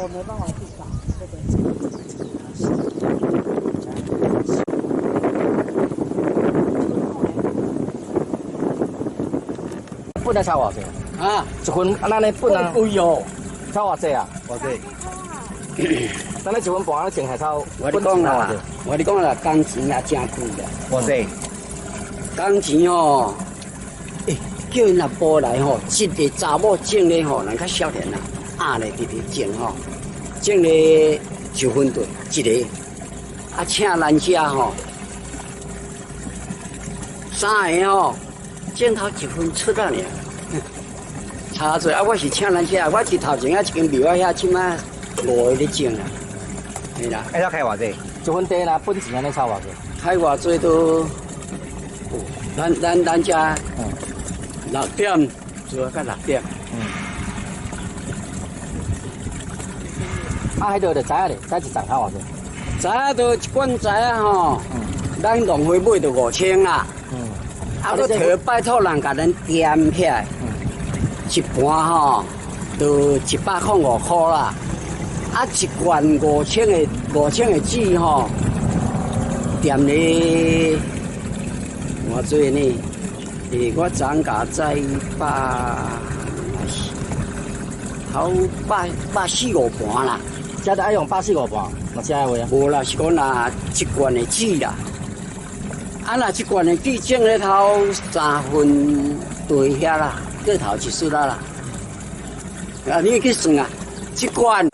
我没办法去找这个。本来差偌济？啊，一份咱咧本啊，贵哦，差偌济啊？我对，咱咧一份半啊，净系差我你讲啦，我你讲啦，工钱也真贵啦，偌济？工钱哦，叫因若报来吼，一个查某种咧吼，人较少年啦，压咧直直种吼，种咧1分队一个，啊，请咱遮吼，3个吼，种头1分出啊尔。差多啊！我是请咱遮，我是头前啊一间庙啊遐，即摆5个咧种啦，是啦。要开偌济？一份地啦，本钱安尼差偌济？开偌济都，咱遮6点，做到6点。啊，迄度就知影咧，知一丛差偌济？知影都一罐知影吼，咱农会买就5000啦。啊，搁摕拜托人甲咱掂起来，一盘吼，就105块啦。啊，一罐5000的纸吼，掂咧偌济呢？我昨甲在好145盘啦。遮得爱用145盘，嘛遮个话啊？无啦，是讲若一罐的纸啦。啊，若一罐的纸种咧头3分地遐啦，过头1束啦。啊，你去算啊，一罐